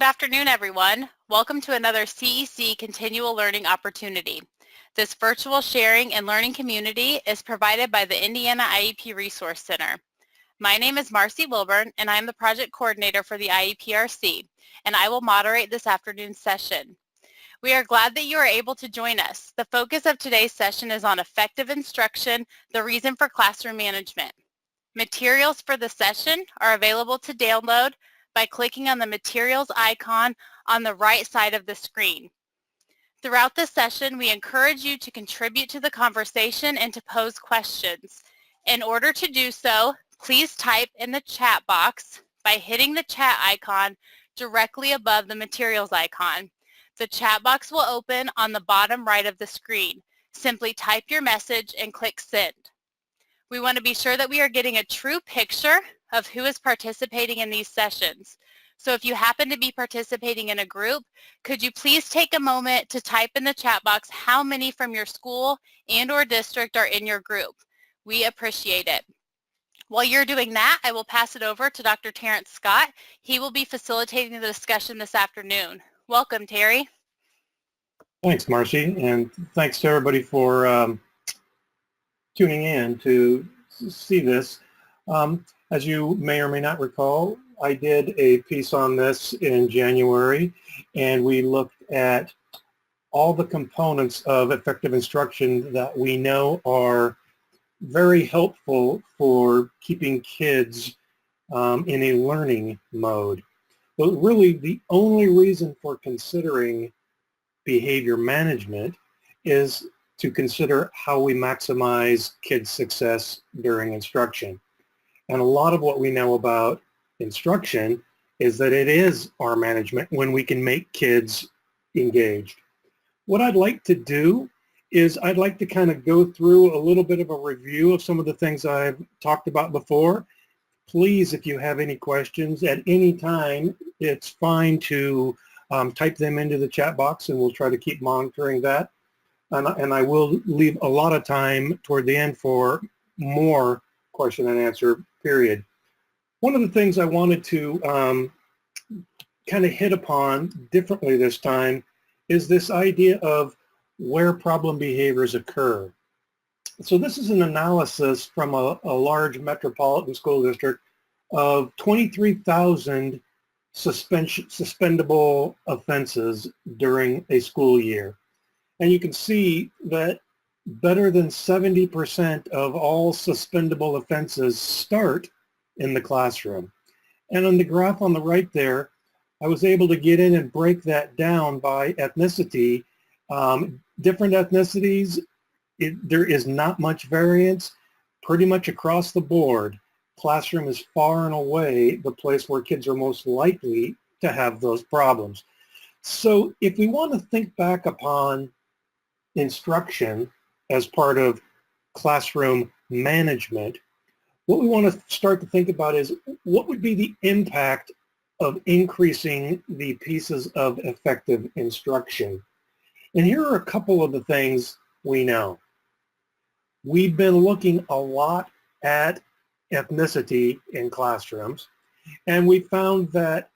Good afternoon, everyone. Welcome to another CEC Continual Learning Opportunity. This virtual sharing and learning community is provided by the Indiana IEP Resource Center. My name is Marcy Wilburn, and I am the project coordinator for the IEPRC, and I will moderate this afternoon's session. We are glad that you are able to join us. The focus of today's session is on effective instruction, the reason for classroom management. Materials for the session are available to download by clicking on the materials icon on the right side of the screen. Throughout the session, we encourage you to contribute to the conversation and to pose questions. In order to do so, please type in the chat box by hitting the chat icon directly above the materials icon. The chat box will open on the bottom right of the screen. Simply type your message and click send. We want to be sure that we are getting a true picture of who is participating in these sessions. So if you happen to be participating in a group, could you please take a moment to type in the chat box how many from your school and or district are in your group? We appreciate it. While you're doing that, I will pass it over to Dr. Terrence Scott. He will be facilitating the discussion this afternoon. Welcome, Terry. Thanks, Marcy, and thanks to everybody for tuning in to see this. As you may or may not recall, I did a piece on this in January, and we looked at all the components of effective instruction that we know are very helpful for keeping kids in a learning mode. But really, the only reason for considering behavior management is to consider how we maximize kids' success during instruction. And a lot of what we know about instruction is that it is our management when we can make kids engaged. What I'd like to do is I'd like to kind of go through a little bit of a review of some of the things I've talked about before. Please, if you have any questions at any time, it's fine to type them into the chat box, and we'll try to keep monitoring that. And I will leave a lot of time toward the end for more question and answer period. One of the things I wanted to kind of hit upon differently this time is this idea of where problem behaviors occur. So this is an analysis from a large metropolitan school district of 23,000 suspendable offenses during a school year. And you can see that better than 70% of all suspendable offenses start in the classroom. And on the graph on the right there, I was able to get in and break that down by ethnicity. Different ethnicities, there is not much variance. Pretty much across the board, classroom is far and away the place where kids are most likely to have those problems. So if we want to think back upon instruction as part of classroom management, what we want to start to think about is what would be the impact of increasing the pieces of effective instruction. And here are a couple of the things we know. We've been looking a lot at ethnicity in classrooms, and we found that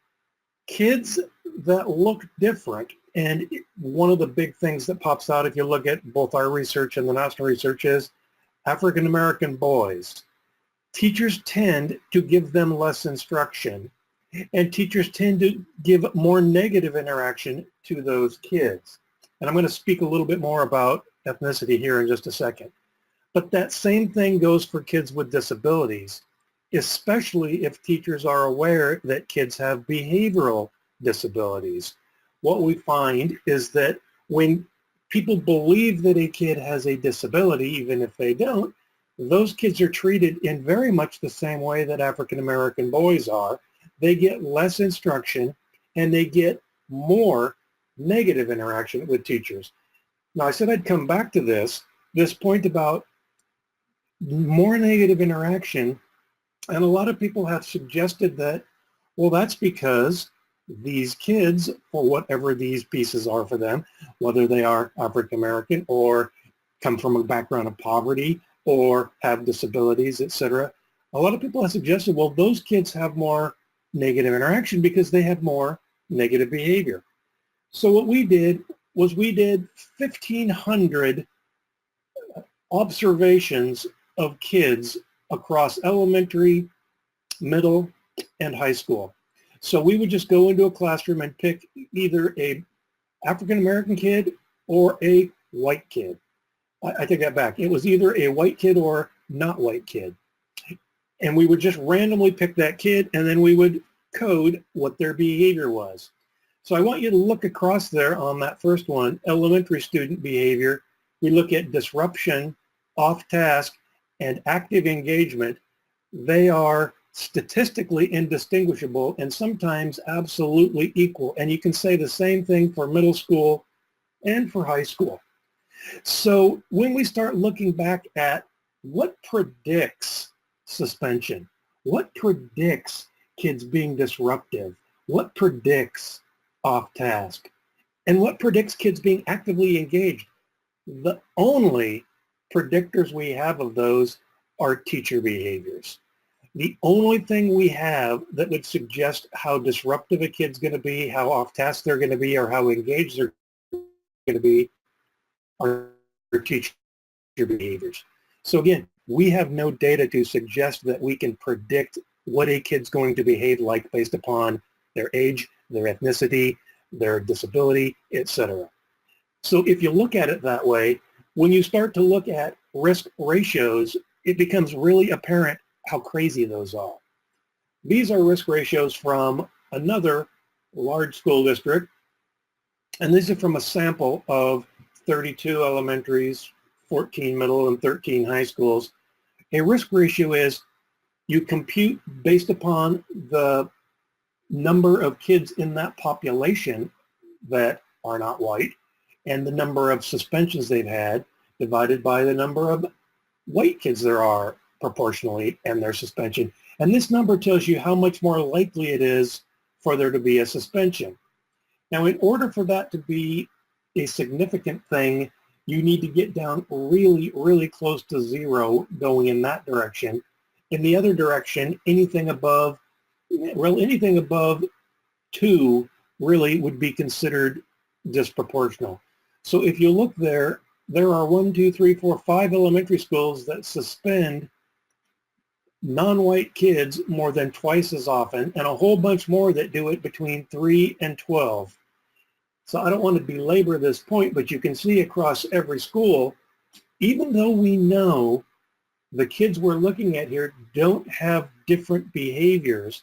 kids that look different, and one of the big things that pops out if you look at both our research and the national research is African American boys. Teachers tend to give them less instruction, and teachers tend to give more negative interaction to those kids. And I'm going to speak a little bit more about ethnicity here in just a second. But that same thing goes for kids with disabilities, especially if teachers are aware that kids have behavioral disabilities. What we find is that when people believe that a kid has a disability, even if they don't, those kids are treated in very much the same way that African American boys are. They get less instruction and they get more negative interaction with teachers. Now, I said I'd come back to this point about more negative interaction, and a lot of people have suggested that, well, that's because these kids, for whatever these pieces are for them, whether they are African American or come from a background of poverty or have disabilities, etc., a lot of people have suggested, well, those kids have more negative interaction because they have more negative behavior. So what we did was we did 1,500 observations of kids across elementary, middle, and high school. So we would just go into a classroom and pick either a African-American kid or a white kid. I take that back. It was either a white kid or not white kid. And we would just randomly pick that kid, and then we would code what their behavior was. So I want you to look across there on that first one, elementary student behavior. We look at disruption, off task, and active engagement. They are statistically indistinguishable and sometimes absolutely equal. And you can say the same thing for middle school and for high school. So when we start looking back at what predicts suspension, what predicts kids being disruptive, what predicts off task, and what predicts kids being actively engaged, the only predictors we have of those are teacher behaviors. The only thing we have that would suggest how disruptive a kid's going to be, how off task they're going to be, or how engaged they're going to be are teacher behaviors. So again, we have no data to suggest that we can predict what a kid's going to behave like based upon their age, their ethnicity, their disability, etc. So if you look at it that way, when you start to look at risk ratios, it becomes really apparent how crazy those are. These are risk ratios from another large school district, and these are from a sample of 32 elementaries, 14 middle, and 13 high schools. A risk ratio is you compute based upon the number of kids in that population that are not white and the number of suspensions they've had divided by the number of white kids there are proportionally and their suspension. And this number tells you how much more likely it is for there to be a suspension. Now, in order for that to be a significant thing, you need to get down really, really close to zero going in that direction. In the other direction, anything above 2 really would be considered disproportional. So if you look there, there are 5 elementary schools that suspend non-white kids more than twice as often, and a whole bunch more that do it between 3 and 12. So I don't want to belabor this point, but you can see across every school, even though we know the kids we're looking at here don't have different behaviors,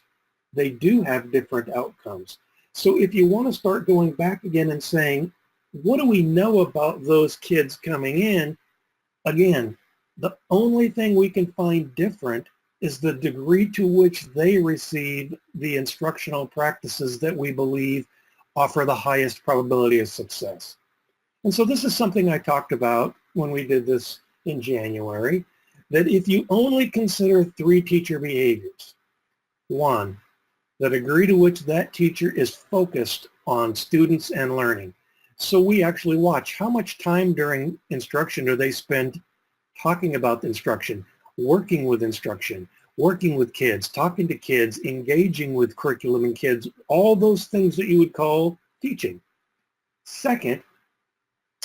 they do have different outcomes. So if you want to start going back again and saying, what do we know about those kids coming in? Again, the only thing we can find different is the degree to which they receive the instructional practices that we believe offer the highest probability of success. And so this is something I talked about when we did this in January, that if you only consider 3 teacher behaviors, 1, the degree to which that teacher is focused on students and learning. So we actually watch how much time during instruction do they spend talking about the instruction, working with instruction, working with kids, talking to kids, engaging with curriculum and kids, all those things that you would call teaching. Second,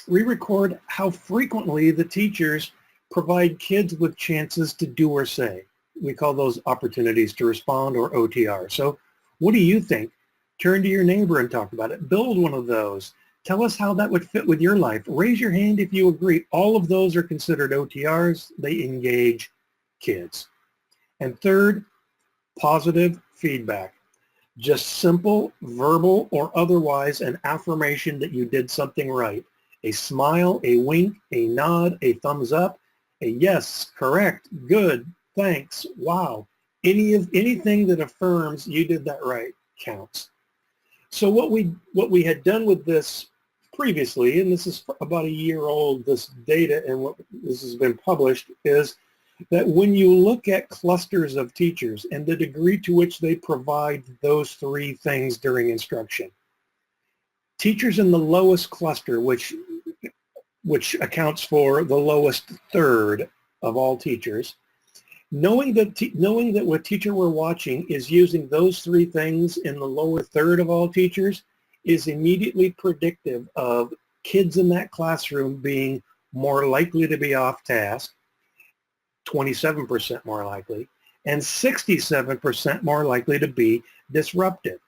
we record how frequently the teachers provide kids with chances to do or say. We call those opportunities to respond, or OTR. So what do you think? Turn to your neighbor and talk about it. Build one of those. Tell us how that would fit with your life. Raise your hand if you agree. All of those are considered OTRs. They engage kids. And third, positive feedback. Just simple, verbal, or otherwise, an affirmation that you did something right. A smile, a wink, a nod, a thumbs up, a yes, correct, good, thanks, wow. Anything that affirms you did that right counts. So what we had done with this previously, and this is about a year old, this data, and what this has been published, is that when you look at clusters of teachers and the degree to which they provide those 3 things during instruction, teachers in the lowest cluster, which accounts for the lowest third of all teachers, Knowing that what teacher we're watching is using those three things in the lower third of all teachers is immediately predictive of kids in that classroom being more likely to be off task, 27% more likely, and 67% more likely to be disruptive.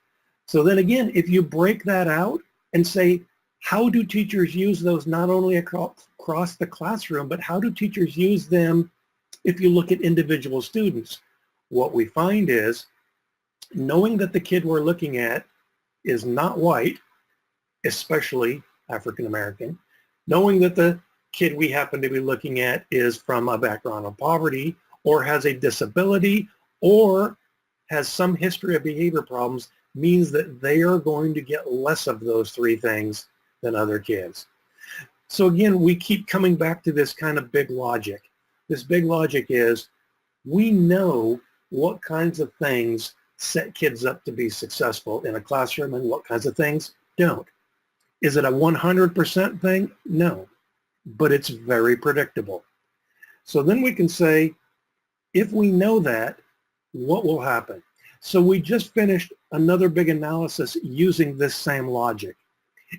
So then again, if you break that out and say, how do teachers use those not only across the classroom, but how do teachers use them if you look at individual students? What we find is, knowing that the kid we're looking at is not white, especially African American, knowing that the kid we happen to be looking at is from a background of poverty or has a disability or has some history of behavior problems, means that they are going to get less of those three things than other kids. So again, we keep coming back to this kind of big logic. This big logic is, we know what kinds of things set kids up to be successful in a classroom and what kinds of things don't. Is it a 100% thing? No, but it's very predictable. So then we can say, if we know that, what will happen? So we just finished another big analysis using this same logic.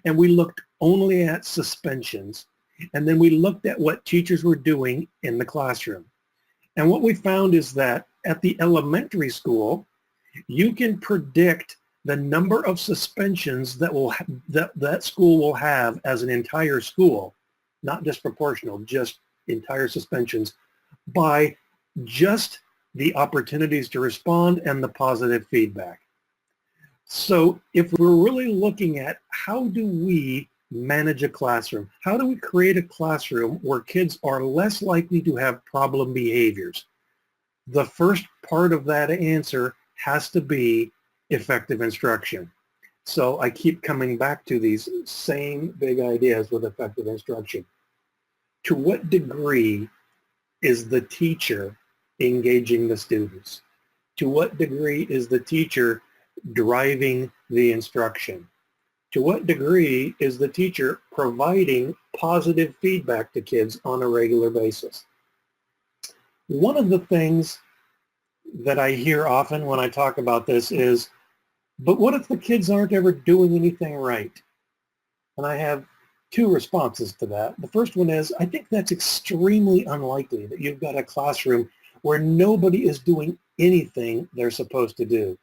And we looked only at suspensions. And then we looked at what teachers were doing in the classroom. And what we found is that at the elementary school, you can predict the number of suspensions that school will have as an entire school, not just proportional, just entire suspensions, by just the opportunities to respond and the positive feedback. So if we're really looking at how do we manage a classroom, how do we create a classroom where kids are less likely to have problem behaviors, the first part of that answer has to be effective instruction. So I keep coming back to these same big ideas with effective instruction. To what degree is the teacher engaging the students? To what degree is the teacher driving the instruction? To what degree is the teacher providing positive feedback to kids on a regular basis? One of the things that I hear often when I talk about this is, but what if the kids aren't ever doing anything right? And I have two responses to that. The first one is, I think that's extremely unlikely, that you've got a classroom where nobody is doing anything they're supposed to do.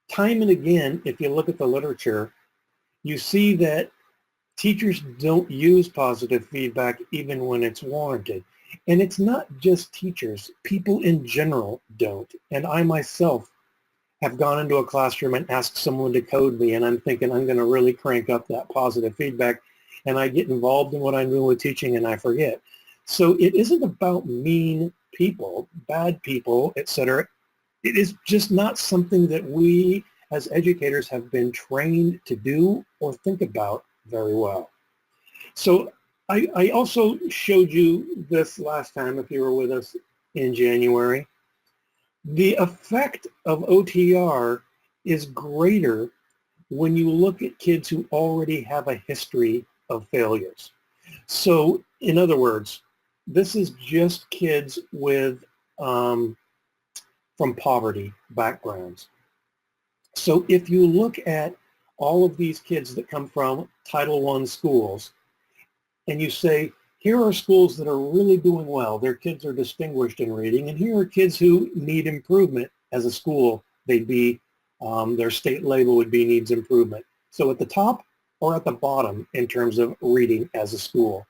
Time and again, if you look at the literature, you see that teachers don't use positive feedback even when it's warranted. And it's not just teachers. People in general don't. And I myself have gone into a classroom and asked someone to code me, and I'm thinking I'm going to really crank up that positive feedback, and I get involved in what I'm doing with teaching and I forget. So it isn't about mean people, bad people, etc. It is just not something that we as educators have been trained to do or think about very well. So I also showed you this last time, if you were with us in January. The effect of OTR is greater when you look at kids who already have a history of failures. So in other words, this is just kids with from poverty backgrounds. So if you look at all of these kids that come from Title I schools, and you say, here are schools that are really doing well. Their kids are distinguished in reading, and here are kids who need improvement as a school. They'd be, their state label would be needs improvement. So at the top or at the bottom in terms of reading as a school.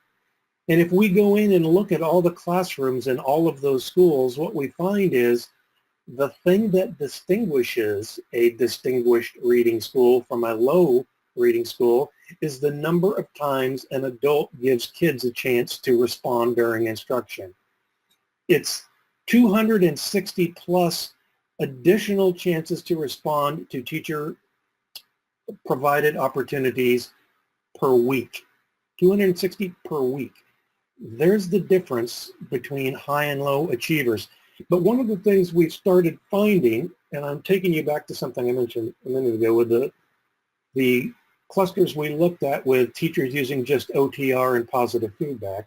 And if we go in and look at all the classrooms in all of those schools, what we find is the thing that distinguishes a distinguished reading school from a low reading school is the number of times an adult gives kids a chance to respond during instruction. It's 260 plus additional chances to respond to teacher provided opportunities per week. 260 per week. There's the difference between high and low achievers. But one of the things we've started finding, and I'm taking you back to something I mentioned a minute ago with the clusters we looked at with teachers using just OTR and positive feedback,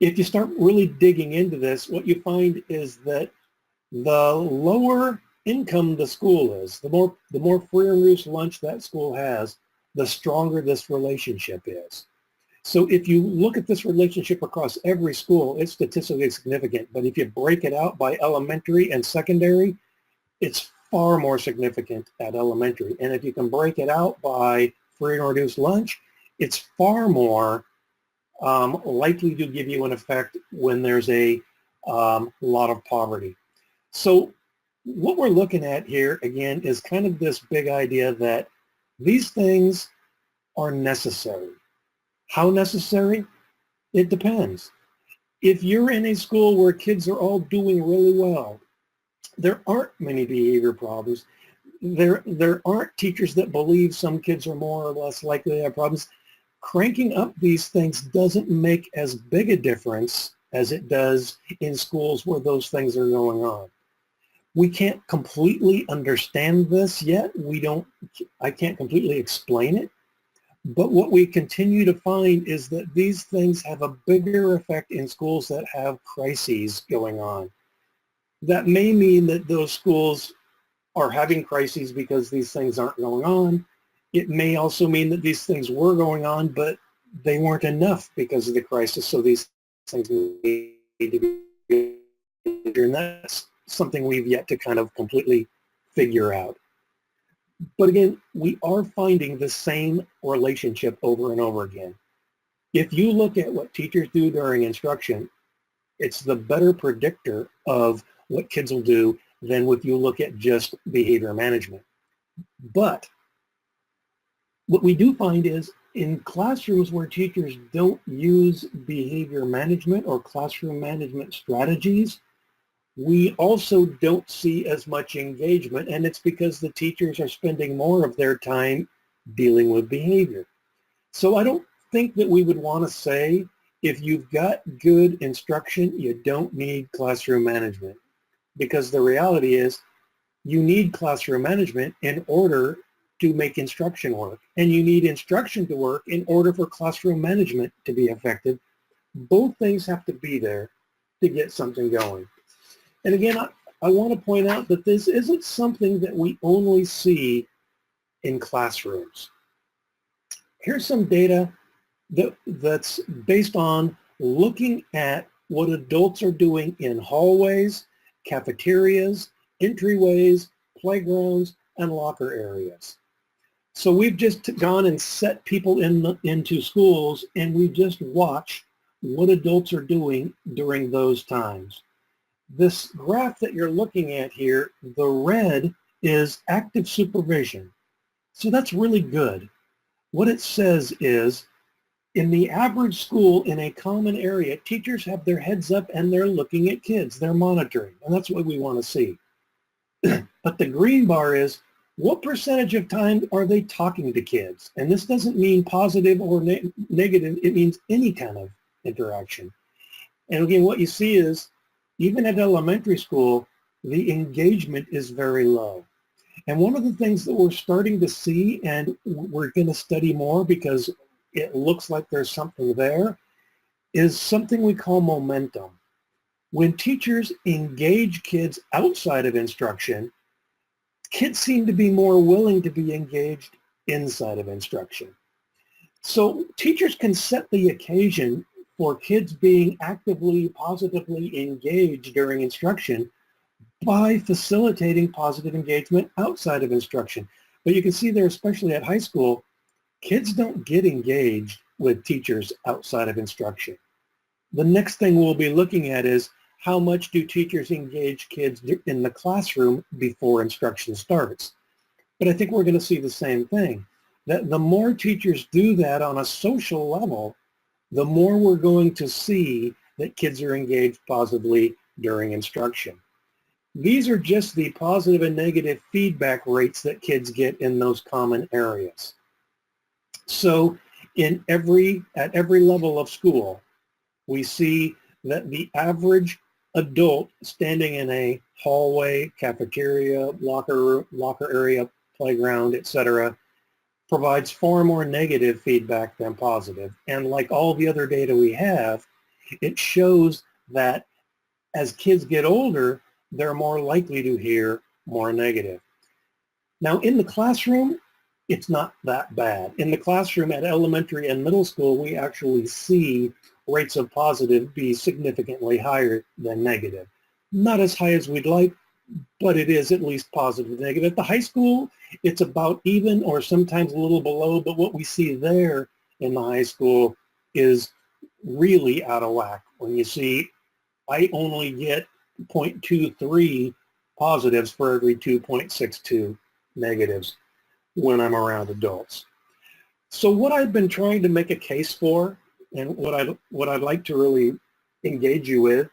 If you start really digging into this, what you find is that the lower income the school is, the more free and reduced lunch that school has, the stronger this relationship is. So if you look at this relationship across every school, it's statistically significant. But if you break it out by elementary and secondary, it's far more significant at elementary. And if you can break it out by free and reduced lunch, it's far more likely to give you an effect when there's a lot of poverty. So what we're looking at here, again, is kind of this big idea that these things are necessary. How necessary? It depends. If you're in a school where kids are all doing really well, there aren't many behavior problems. There aren't teachers that believe some kids are more or less likely to have problems. Cranking up these things doesn't make as big a difference as it does in schools where those things are going on. We can't completely understand this yet. I can't completely explain it. But what we continue to find is that these things have a bigger effect in schools that have crises going on. That may mean that those schools are having crises because these things aren't going on. It may also mean that these things were going on, but they weren't enough because of the crisis, so these things need to be, and that's something we've yet to kind of completely figure out. But again, we are finding the same relationship over and over again. If you look at what teachers do during instruction, it's the better predictor of what kids will do than if you look at just behavior management. But what we do find is in classrooms where teachers don't use behavior management or classroom management strategies, we also don't see as much engagement, and it's because the teachers are spending more of their time dealing with behavior. So I don't think that we would want to say if you've got good instruction, you don't need classroom management, because the reality is you need classroom management in order to make instruction work, and you need instruction to work in order for classroom management to be effective. Both things have to be there to get something going. And again, I want to point out that this isn't something that we only see in classrooms. Here's some data that's based on looking at what adults are doing in hallways, cafeterias, entryways, playgrounds, and locker areas. So we've just gone and set people into schools, and we just watch what adults are doing during those times. This graph that you're looking at here, the red is active supervision. So that's really good. What it says is, in the average school in a common area, teachers have their heads up and they're looking at kids. They're monitoring, and that's what we want to see. But the green bar is, what percentage of time are they talking to kids? And this doesn't mean positive or negative. It means any kind of interaction. And again, what you see is, even at elementary school, the engagement is very low. And one of the things that we're starting to see, and we're going to study more because it looks like there's something there, is something we call momentum. When teachers engage kids outside of instruction, kids seem to be more willing to be engaged inside of instruction. So teachers can set the occasion for kids being actively, positively engaged during instruction by facilitating positive engagement outside of instruction. But you can see there, especially at high school, kids don't get engaged with teachers outside of instruction. The next thing we'll be looking at is how much do teachers engage kids in the classroom before instruction starts. But I think we're going to see the same thing, that the more teachers do that on a social level, the more we're going to see that kids are engaged positively during instruction. These are just the positive and negative feedback rates that kids get in those common areas. So at every level of school, we see that the average adult standing in a hallway, cafeteria, locker area, playground, etc., provides far more negative feedback than positive. And like all the other data we have, It shows that as kids get older, they're more likely to hear more negative. Now, in the classroom, it's not that bad. In the classroom at elementary and middle school, we actually see rates of positive be significantly higher than negative. Not as high as we'd like, but it is at least positive negative. At the high school, it's about even or sometimes a little below, but what we see there in the high school is really out of whack. When you see, I only get 0.23 positives for every 2.62 negatives when I'm around adults. So what I've been trying to make a case for, and what I'd like to really engage you with,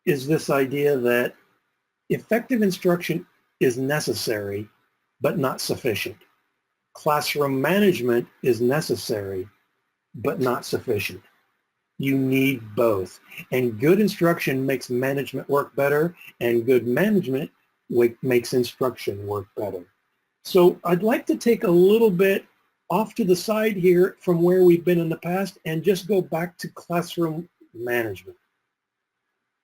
is this idea that effective instruction is necessary, but not sufficient. Classroom management is necessary, but not sufficient. You need both. And good instruction makes management work better, and good management makes instruction work better. So I'd like to take a little bit off to the side here from where we've been in the past and just go back to classroom management.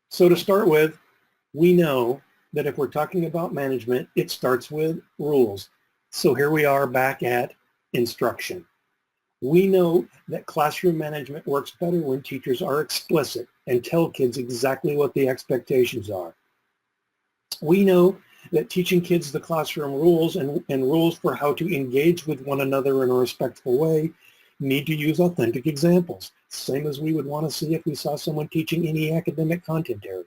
So to start with, we know that if we're talking about management, it starts with rules. So here we are back at instruction. We know that classroom management works better when teachers are explicit and tell kids exactly what the expectations are. We know that teaching kids the classroom rules and rules for how to engage with one another in a respectful way need to use authentic examples, same as we would want to see if we saw someone teaching any academic content area.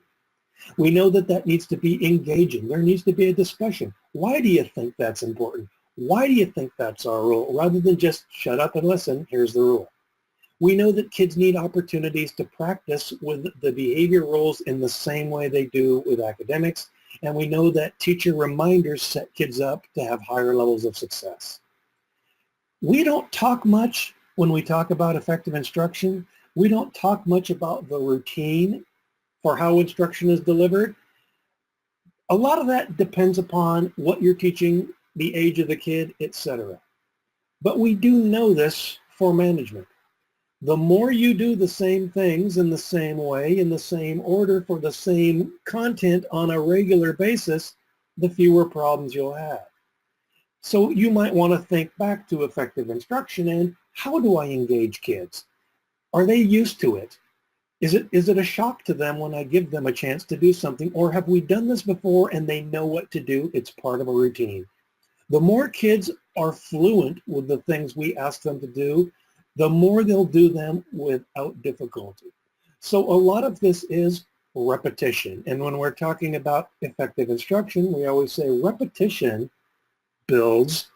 We know that that needs to be engaging. There needs to be a discussion. Why do you think that's important? Why do you think that's our rule? Rather than just shut up and listen, here's the rule. We know that kids need opportunities to practice with the behavior rules in the same way they do with academics. And we know that teacher reminders set kids up to have higher levels of success. We don't talk much when we talk about effective instruction. We don't talk much about the routine for how instruction is delivered. A lot of that depends upon what you're teaching, the age of the kid, etc. But we do know this for management. The more you do the same things in the same way, in the same order, for the same content on a regular basis, the fewer problems you'll have. So you might want to think back to effective instruction and how do I engage kids? Are they used to it? Is it a shock to them when I give them a chance to do something, or have we done this before and they know what to do? It's part of a routine. The more kids are fluent with the things we ask them to do, the more they'll do them without difficulty. So a lot of this is repetition. And when we're talking about effective instruction, we always say repetition builds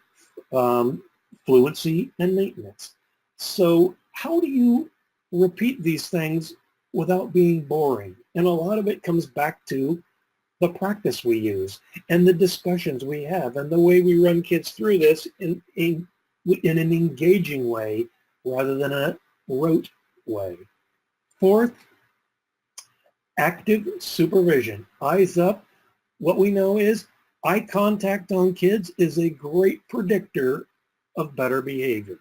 fluency and maintenance. So how do you repeat these things without being boring? And a lot of it comes back to the practice we use and the discussions we have and the way we run kids through this in an engaging way rather than a rote way. Fourth, active supervision. Eyes up. What we know is eye contact on kids is a great predictor of better behavior.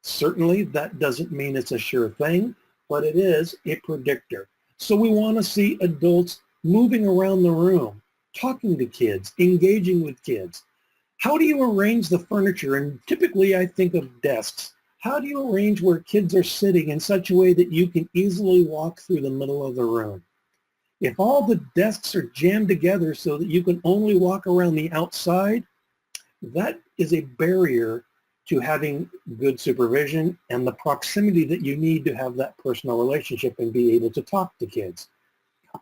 Certainly that doesn't mean it's a sure thing, but it is a predictor. So we want to see adults moving around the room, talking to kids, engaging with kids. How do you arrange the furniture? And typically I think of desks. How do you arrange where kids are sitting in such a way that you can easily walk through the middle of the room? If all the desks are jammed together so that you can only walk around the outside, that is a barrier to having good supervision and the proximity that you need to have that personal relationship and be able to talk to kids.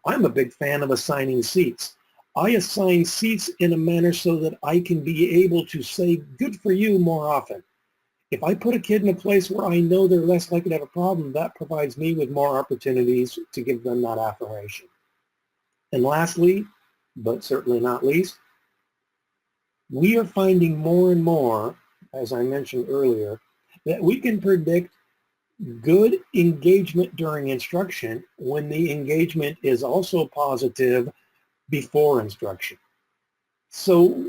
I'm a big fan of assigning seats. I assign seats in a manner so that I can be able to say good for you more often. If I put a kid in a place where I know they're less likely to have a problem, that provides me with more opportunities to give them that affirmation. And lastly, but certainly not least, we are finding more and more, as I mentioned earlier, that we can predict good engagement during instruction when the engagement is also positive before instruction. So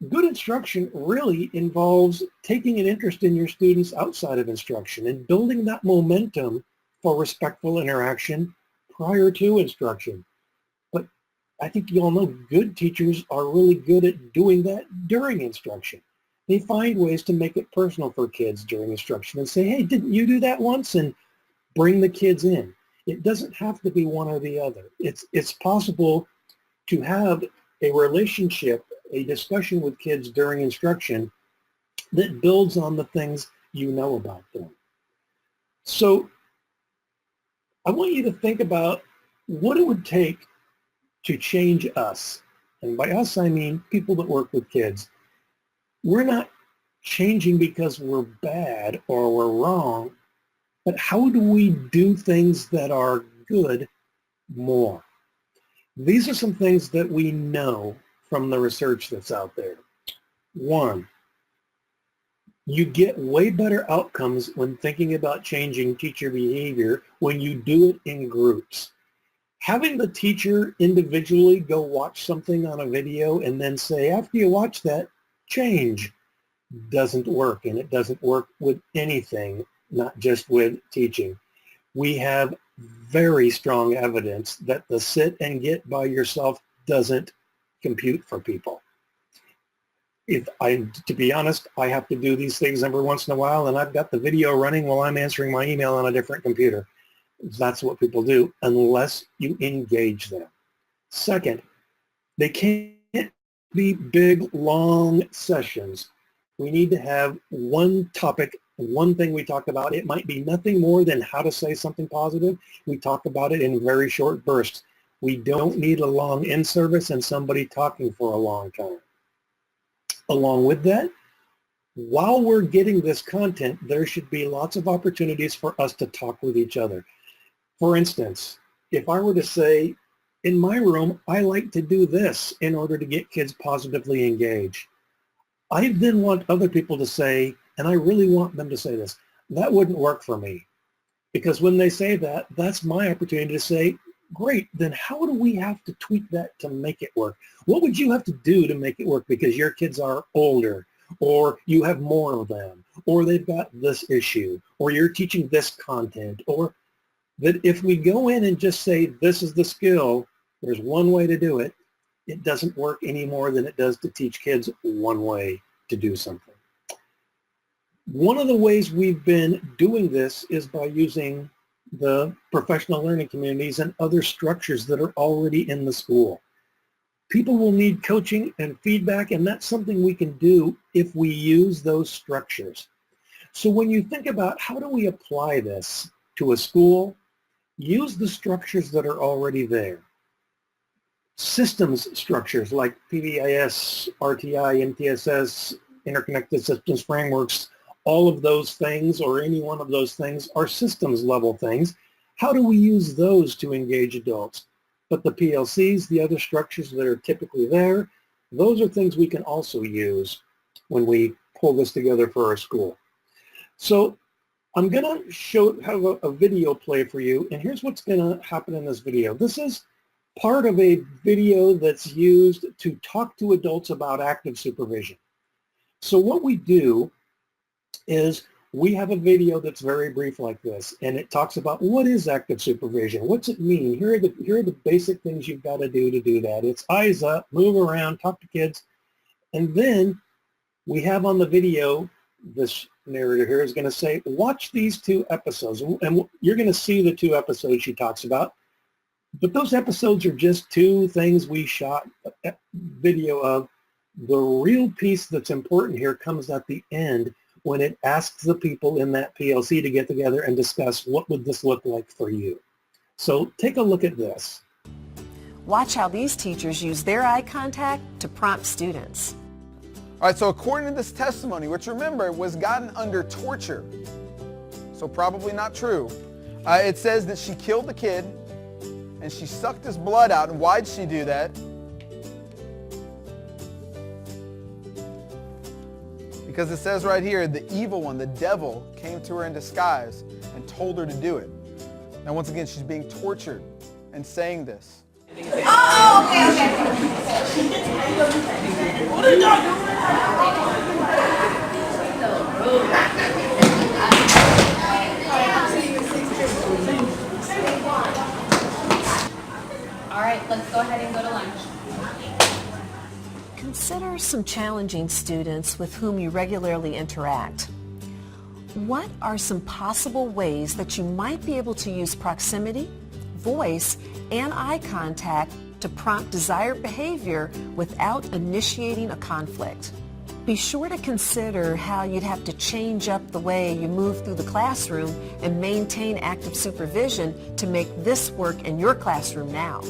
good instruction really involves taking an interest in your students outside of instruction and building that momentum for respectful interaction prior to instruction. But I think you all know good teachers are really good at doing that during instruction. They find ways to make it personal for kids during instruction and say, hey, didn't you do that once? And bring the kids in. It doesn't have to be one or the other. It's possible to have a relationship, a discussion with kids during instruction that builds on the things you know about them. So I want you to think about what it would take to change us. And by us, I mean people that work with kids. We're not changing because we're bad or we're wrong, but how do we do things that are good more? These are some things that we know from the research that's out there. One, you get way better outcomes when thinking about changing teacher behavior when you do it in groups. Having the teacher individually go watch something on a video and then say, after you watch that, change, doesn't work. And it doesn't work with anything, not just with teaching. We have very strong evidence that the sit and get by yourself doesn't compute for people. To be honest, I have to do these things every once in a while, and I've got the video running while I'm answering my email on a different computer. That's what people do unless you engage them. Second, they can't be big, long sessions. We need to have one topic, one thing we talk about. It might be nothing more than how to say something positive. We talk about it in very short bursts. We don't need a long in-service and somebody talking for a long time. Along with that, while we're getting this content, there should be lots of opportunities for us to talk with each other. For instance, if I were to say, in my room, I like to do this in order to get kids positively engaged. I then want other people to say, and I really want them to say this, that wouldn't work for me. Because when they say that, that's my opportunity to say, great, then how do we have to tweak that to make it work? What would you have to do to make it work because your kids are older, or you have more of them, or they've got this issue, or you're teaching this content, or that if we go in and just say, this is the skill, there's one way to do it, it doesn't work any more than it does to teach kids one way to do something. One of the ways we've been doing this is by using the professional learning communities and other structures that are already in the school. People will need coaching and feedback, and that's something we can do if we use those structures. So when you think about how do we apply this to a school, use the structures that are already there. Systems structures like PBIS, RTI, MTSS, Interconnected Systems Frameworks, all of those things or any one of those things are systems level things. How do we use those to engage adults? But the PLCs, the other structures that are typically there, those are things we can also use when we pull this together for our school. So I'm going to have a video play for you, and here's what's going to happen in this video. This is part of a video that's used to talk to adults about active supervision. So what we do is we have a video that's very brief like this, and it talks about what is active supervision, what's it mean, here are the basic things you've got to do that. It's eyes up, move around, talk to kids, and then we have on the video, this narrator here is going to say, watch these 2 episodes, and you're going to see the 2 episodes she talks about, but those episodes are just 2 things we shot a video of. The real piece that's important here comes at the end when it asks the people in that PLC to get together and discuss what would this look like for you. So take a look at this. Watch how these teachers use their eye contact to prompt students. All right, so according to this testimony, which remember was gotten under torture, so probably not true, it says that she killed the kid and she sucked his blood out. And why'd she do that? Because it says right here, the evil one, the devil, came to her in disguise and told her to do it. Now once again, she's being tortured and saying this. Oh, okay. What are y'all doing? some challenging students with whom you regularly interact. What are some possible ways that you might be able to use proximity, voice, and eye contact to prompt desired behavior without initiating a conflict? Be sure to consider how you'd have to change up the way you move through the classroom and maintain active supervision to make this work in your classroom now.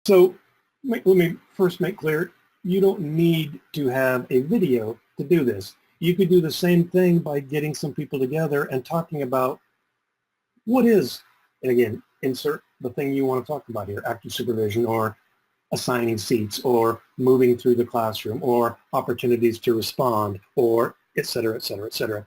So let me first make clear, you don't need to have a video to do this. You could do the same thing by getting some people together and talking about what is, and again, insert the thing you want to talk about here, active supervision or assigning seats or moving through the classroom or opportunities to respond or et cetera, et cetera, et cetera.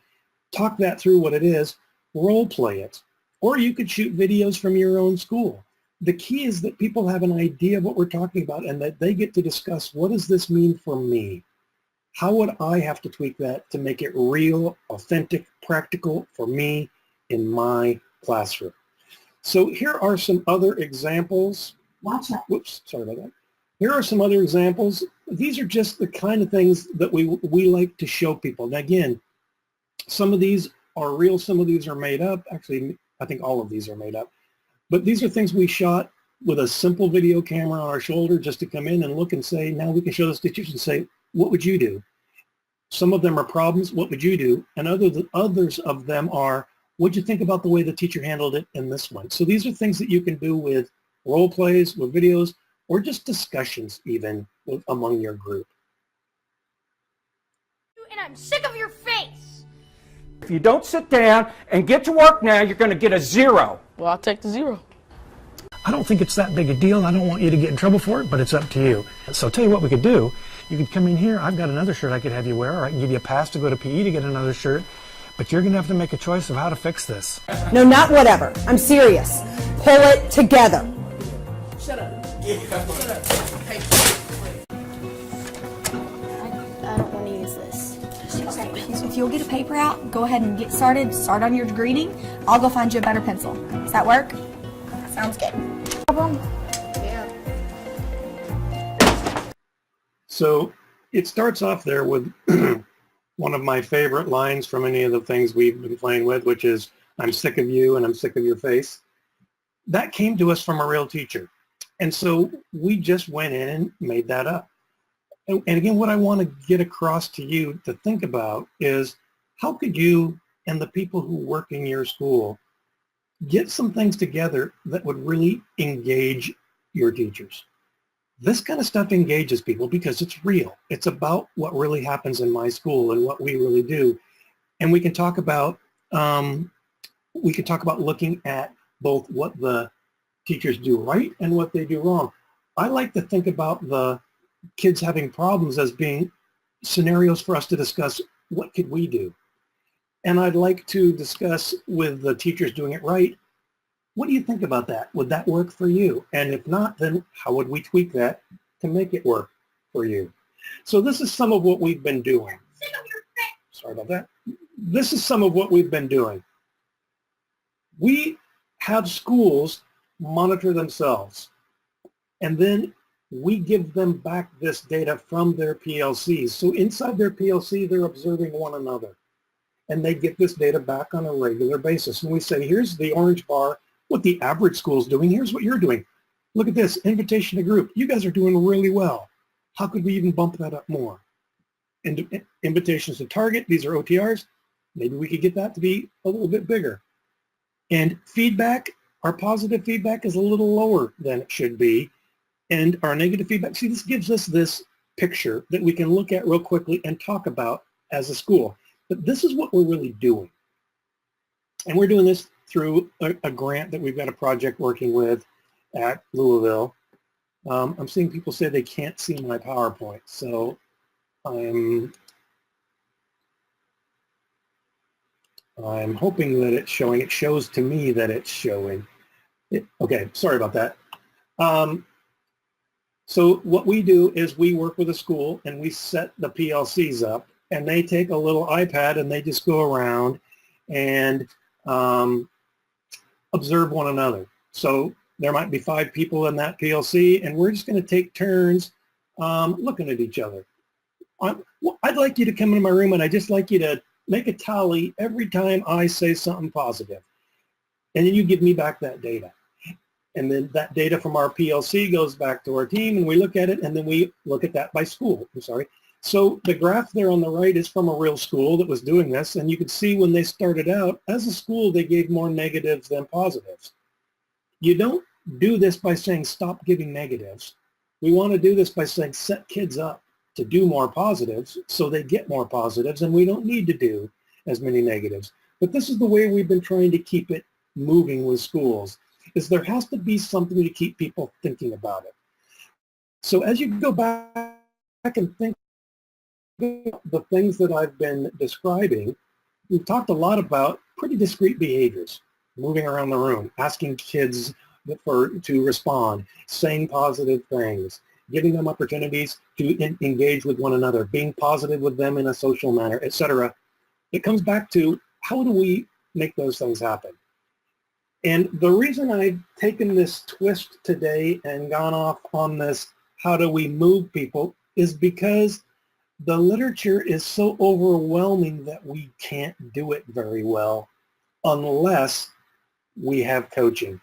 Talk that through what it is, role play it. Or you could shoot videos from your own school. The key is that people have an idea of what we're talking about and that they get to discuss, what does this mean for me? How would I have to tweak that to make it real, authentic, practical for me in my classroom? So here are some other examples. Watch out. Whoops, sorry about that. Here are some other examples. These are just the kind of things that we like to show people. Now again, some of these are real, some of these are made up. Actually, I think all of these are made up. But these are things we shot with a simple video camera on our shoulder just to come in and look and say, now we can show this to teachers and say, what would you do? Some of them are problems, what would you do? And others of them are, what'd you think about the way the teacher handled it in this one? So these are things that you can do with role plays, with videos, or just discussions even among your group. And I'm sick of your face. If you don't sit down and get to work now, you're going to get a 0. Well, I'll take the 0. I don't think it's that big a deal. I don't want you to get in trouble for it, but it's up to you. So I'll tell you what we could do. You could come in here. I've got another shirt I could have you wear, or I can give you a pass to go to PE to get another shirt. But you're going to have to make a choice of how to fix this. No, not whatever. I'm serious. Pull it together. Shut up. I don't want to use this. Okay, so if you'll get a paper out, go ahead and get started. Start on your greeting. I'll go find you a better pencil. Does that work? Sounds good. Problem? Yeah. So it starts off there with one of my favorite lines from any of the things we've been playing with, which is, I'm sick of you and I'm sick of your face. That came to us from a real teacher. And so we just went in and made that up. And again, what I want to get across to you to think about is, how could you and the people who work in your school get some things together that would really engage your teachers? This kind of stuff engages people because it's real. It's about what really happens in my school and what we really do. And we can talk about looking at both what the teachers do right and what they do wrong. I like to think about the kids having problems as being scenarios for us to discuss, what could we do? And I'd like to discuss with the teachers doing it right, what do you think about that? Would that work for you? And if not, then how would we tweak that to make it work for you? So this is some of what we've been doing. Sorry about that. This is some of what we've been doing. We have schools monitor themselves, and then we give them back this data from their PLCs. So inside their PLC, they're observing one another, and they get this data back on a regular basis. And we say, here's the orange bar, what the average school is doing. Here's what you're doing. Look at this, invitation to group. You guys are doing really well. How could we even bump that up more? And invitations to target, these are OTRs. Maybe we could get that to be a little bit bigger. And feedback, our positive feedback is a little lower than it should be. And our negative feedback, see, this gives us this picture that we can look at real quickly and talk about as a school. But this is what we're really doing. And we're doing this through a grant that we've got a project working with at Louisville. I'm seeing people say they can't see my PowerPoint, so I'm hoping that it's showing. It shows to me that it's showing. Okay, sorry about that. So what we do is we work with a school and we set the PLCs up, and they take a little iPad and they just go around and observe one another. So There might be 5 people in that PLC, and we're just going to take turns looking at each other. I'd like you to come into my room, and I'd just like you to make a tally every time I say something positive. And then you give me back that data. And then that data from our PLC goes back to our team, and we look at it, and then we look at that by school. I'm sorry. So the graph there on the right is from a real school that was doing this, and you can see when they started out, as a school, they gave more negatives than positives. You don't do this by saying stop giving negatives. We want to do this by saying set kids up to do more positives so they get more positives, and we don't need to do as many negatives. But this is the way we've been trying to keep it moving with schools, is there has to be something to keep people thinking about it. So as you go back and think about the things that I've been describing, we've talked a lot about pretty discrete behaviors, moving around the room, asking kids to respond, saying positive things, giving them opportunities to engage with one another, being positive with them in a social manner, etc. It comes back to how do we make those things happen? And the reason I've taken this twist today and gone off on this, how do we move people, is because the literature is so overwhelming that we can't do it very well unless we have coaching.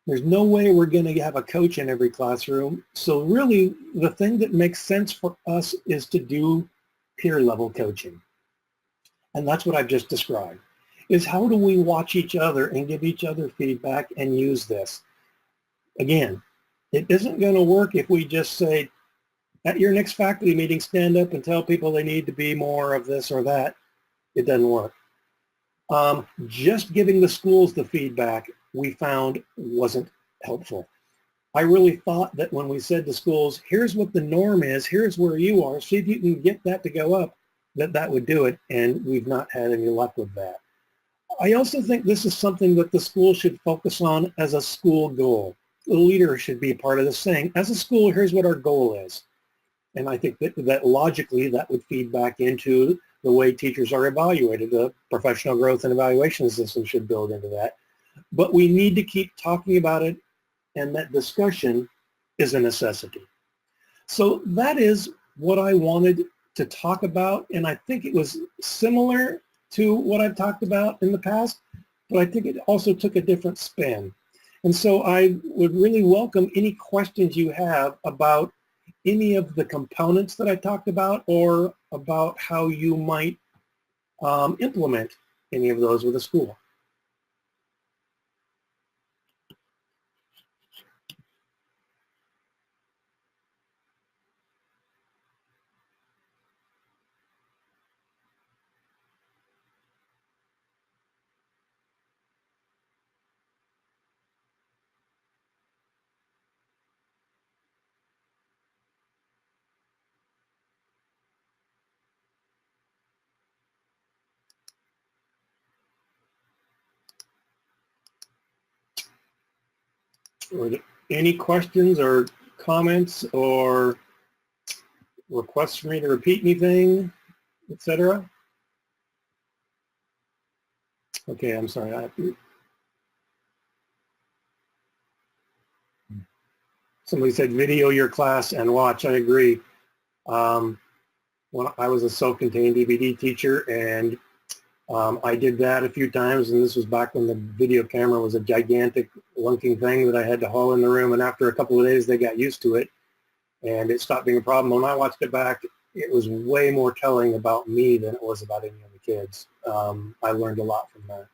There's no way we're going to have a coach in every classroom. So really, the thing that makes sense for us is to do peer level coaching. And that's what I've just described, is how do we watch each other and give each other feedback and use this? Again, it isn't going to work if we just say, at your next faculty meeting, stand up and tell people they need to be more of this or that. It doesn't work. Just giving the schools the feedback we found wasn't helpful. I really thought that when we said to schools, here's what the norm is, here's where you are, see if you can get that to go up, that would do it, and we've not had any luck with that. I also think this is something that the school should focus on as a school goal. The leader should be a part of this saying, as a school, here's what our goal is. And I think that logically that would feed back into the way teachers are evaluated. The professional growth and evaluation system should build into that. But we need to keep talking about it, and that discussion is a necessity. So that is what I wanted to talk about, and I think it was similar to what I've talked about in the past, but I think it also took a different spin. And so I would really welcome any questions you have about any of the components that I talked about, or about how you might implement any of those with a school. Or any questions or comments or requests for me to repeat anything, etc.? Okay, I'm sorry. Somebody said video your class and watch. I agree. When I was a self-contained DVD teacher, and I did that a few times, and this was back when the video camera was a gigantic lunking thing that I had to haul in the room, and after a couple of days they got used to it and it stopped being a problem. When I watched it back, it was way more telling about me than it was about any of the kids. I learned a lot from that.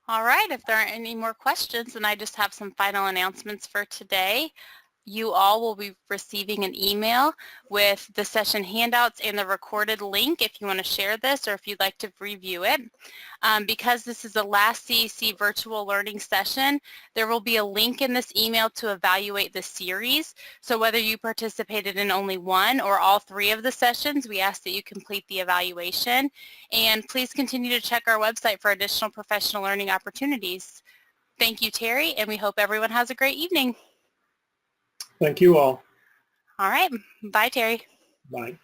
All right, if there aren't any more questions, then I just have some final announcements for today. You all will be receiving an email with the session handouts and the recorded link if you want to share this or if you'd like to review it. Because this is the last CEC virtual learning session, there will be a link in this email to evaluate the series. So whether you participated in only one or all 3 of the sessions, we ask that you complete the evaluation. And please continue to check our website for additional professional learning opportunities. Thank you, Terry, and we hope everyone has a great evening. Thank you all. All right. Bye, Terry. Bye.